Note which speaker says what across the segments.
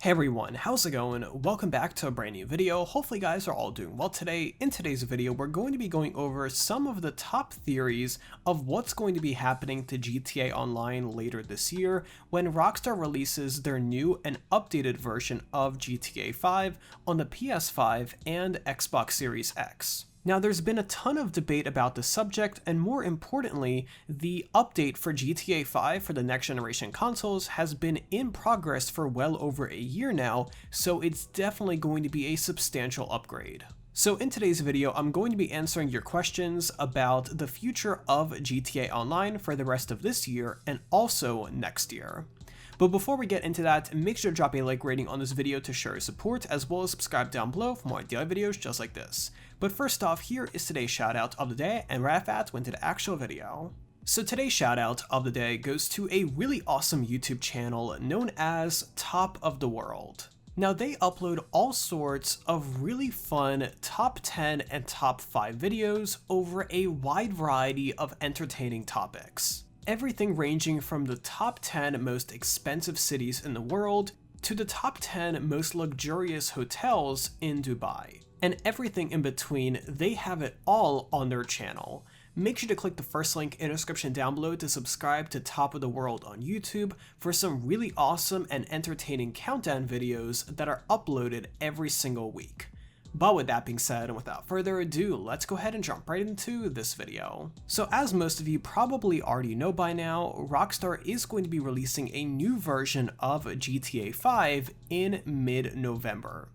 Speaker 1: Hey everyone, how's it going? Welcome back to a brand new video. Hopefully you guys are all doing well today. In today's video, we're going to be going over some of the top theories of what's going to be happening to GTA Online later this year when Rockstar releases their new and updated version of GTA 5 on the PS5 and Xbox Series X. Now, there's been a ton of debate about the subject, and more importantly, the update for GTA 5 for the next generation consoles has been in progress for well over a year now, so it's definitely going to be a substantial upgrade. So in today's video, I'm going to be answering your questions about the future of GTA Online for the rest of this year and also next year. But before we get into that, make sure to drop a like rating on this video to show your support, as well as subscribe down below for more daily videos just like this. But first off, here is today's shoutout of the day, and right after that, went to the actual video. So today's shoutout of the day goes to a really awesome YouTube channel known as Top of the World. Now, they upload all sorts of really fun top 10 and top 5 videos over a wide variety of entertaining topics. Everything ranging from the top 10 most expensive cities in the world to the top 10 most luxurious hotels in Dubai. And everything in between, they have it all on their channel. Make sure to click the first link in the description down below to subscribe to Top of the World on YouTube for some really awesome and entertaining countdown videos that are uploaded every single week. But with that being said, and without further ado, let's go ahead and jump right into this video. So as most of you probably already know by now, Rockstar is going to be releasing a new version of GTA 5 in mid-November.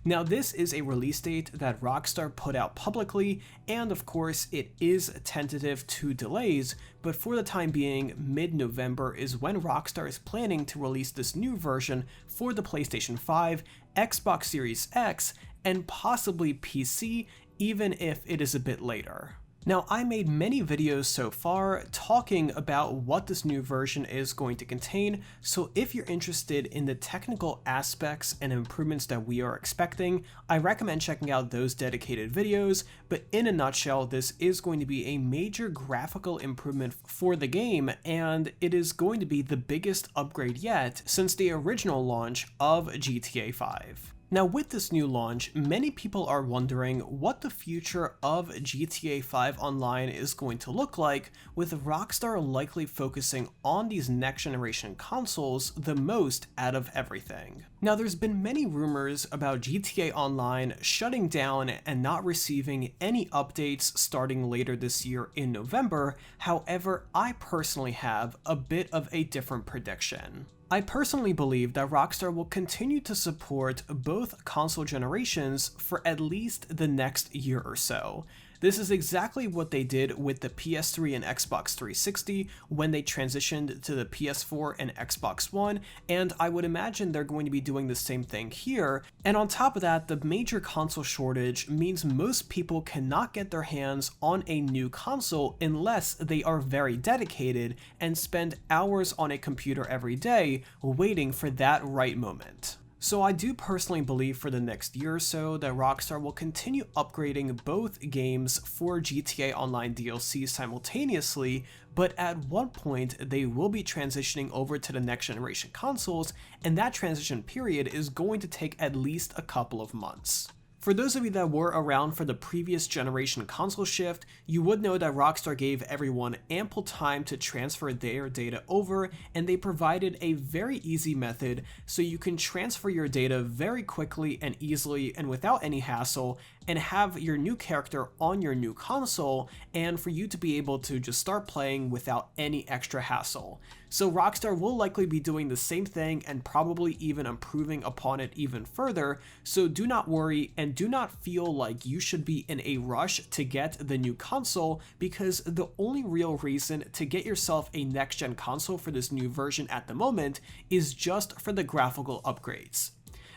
Speaker 1: Now, this is a release date that Rockstar put out publicly, and of course it is tentative to delays, but for the time being, mid-November is when Rockstar is planning to release this new version for the PlayStation 5, Xbox Series X, and possibly PC, even if it is a bit later. Now, I made many videos so far talking about what this new version is going to contain, so if you're interested in the technical aspects and improvements that we are expecting, I recommend checking out those dedicated videos, but in a nutshell, this is going to be a major graphical improvement for the game, and it is going to be the biggest upgrade yet since the original launch of GTA 5. Now, with this new launch, many people are wondering what the future of GTA 5 Online is going to look like, with Rockstar likely focusing on these next-generation consoles the most out of everything. Now, there's been many rumors about GTA Online shutting down and not receiving any updates starting later this year in November. However, I personally have a bit of a different prediction. I personally believe that Rockstar will continue to support both console generations for at least the next year or so. This is exactly what they did with the PS3 and Xbox 360 when they transitioned to the PS4 and Xbox One, and I would imagine they're going to be doing the same thing here. And on top of that, the major console shortage means most people cannot get their hands on a new console unless they are very dedicated and spend hours on a computer every day waiting for that right moment. So I do personally believe for the next year or so that Rockstar will continue upgrading both games for GTA Online DLC simultaneously, but at one point they will be transitioning over to the next generation consoles, and that transition period is going to take at least a couple of months. For those of you that were around for the previous generation console shift, you would know that Rockstar gave everyone ample time to transfer their data over, and they provided a very easy method so you can transfer your data very quickly and easily and without any hassle, and have your new character on your new console, and for you to be able to just start playing without any extra hassle. So Rockstar will likely be doing the same thing and probably even improving upon it even further, so do not worry and do not feel like you should be in a rush to get the new console, because the only real reason to get yourself a next-gen console for this new version at the moment is just for the graphical upgrades.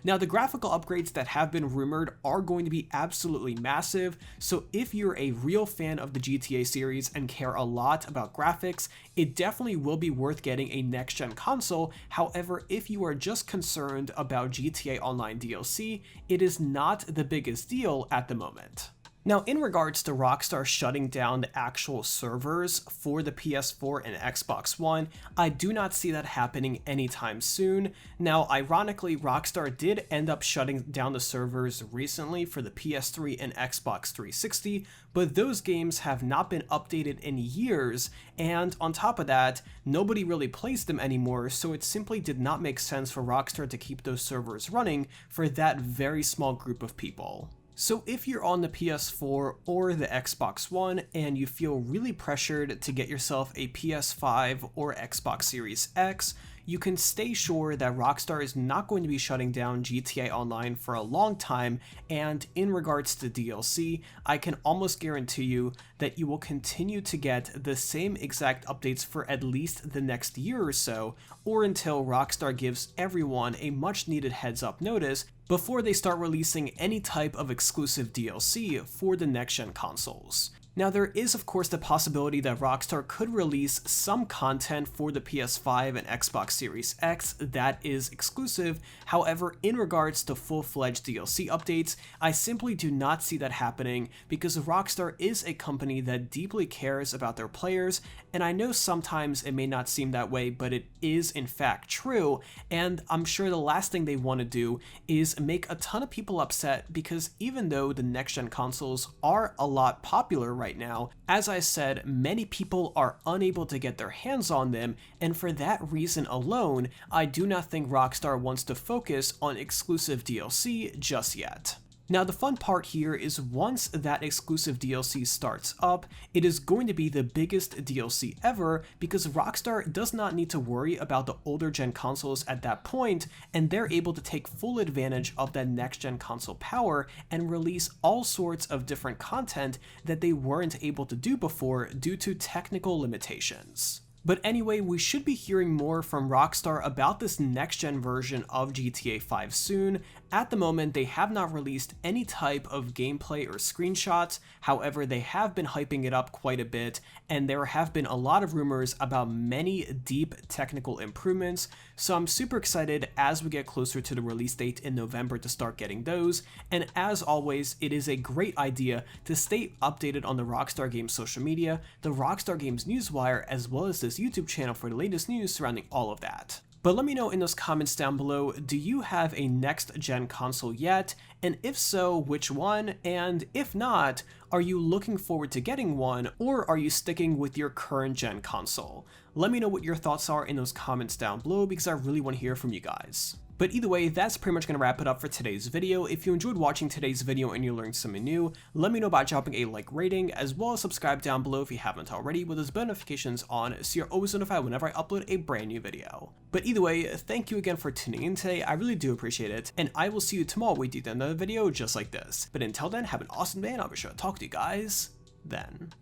Speaker 1: Now, the graphical upgrades that have been rumored are going to be absolutely massive, so if you're a real fan of the GTA series and care a lot about graphics, it definitely will be worth getting a next-gen console. However, if you are just concerned about GTA Online DLC, it is not the biggest deal at the moment. Now, in regards to Rockstar shutting down the actual servers for the PS4 and Xbox One, I do not see that happening anytime soon. Now, ironically, Rockstar did end up shutting down the servers recently for the PS3 and Xbox 360, but those games have not been updated in years, and on top of that, nobody really plays them anymore, so it simply did not make sense for Rockstar to keep those servers running for that very small group of people. So if you're on the PS4 or the Xbox One and you feel really pressured to get yourself a PS5 or Xbox Series X, you can stay sure that Rockstar is not going to be shutting down GTA Online for a long time, and in regards to DLC, I can almost guarantee you that you will continue to get the same exact updates for at least the next year or so, or until Rockstar gives everyone a much needed heads up notice before they start releasing any type of exclusive DLC for the next-gen consoles. Now, there is of course the possibility that Rockstar could release some content for the PS5 and Xbox Series X that is exclusive. However, in regards to full-fledged DLC updates, I simply do not see that happening because Rockstar is a company that deeply cares about their players, and I know sometimes it may not seem that way, but it is in fact true, and I'm sure the last thing they want to do is make a ton of people upset because even though the next-gen consoles are a lot popular right now, as I said, many people are unable to get their hands on them, and for that reason alone, I do not think Rockstar wants to focus on exclusive DLC just yet. Now, the fun part here is once that exclusive DLC starts up, it is going to be the biggest DLC ever because Rockstar does not need to worry about the older gen consoles at that point, and they're able to take full advantage of that next gen console power and release all sorts of different content that they weren't able to do before due to technical limitations. But anyway, we should be hearing more from Rockstar about this next-gen version of GTA 5 soon. At the moment, they have not released any type of gameplay or screenshots, however, they have been hyping it up quite a bit, and there have been a lot of rumors about many deep technical improvements, so I'm super excited as we get closer to the release date in November to start getting those, and as always, it is a great idea to stay updated on the Rockstar Games social media, the Rockstar Games newswire, as well as this YouTube channel for the latest news surrounding all of that. But let me know in those comments down below, do you have a next-gen console yet? And if so, which one? And if not, are you looking forward to getting one, or are you sticking with your current-gen console? Let me know what your thoughts are in those comments down below because I really want to hear from you guys. But either way, that's pretty much going to wrap it up for today's video. If you enjoyed watching today's video and you learned something new, let me know by dropping a like rating, as well as subscribe down below if you haven't already with those bell notifications on so you're always notified whenever I upload a brand new video. But either way, thank you again for tuning in today, I really do appreciate it, and I will see you tomorrow with another video just like this. But until then, have an awesome day and I'll be sure to talk to you guys then.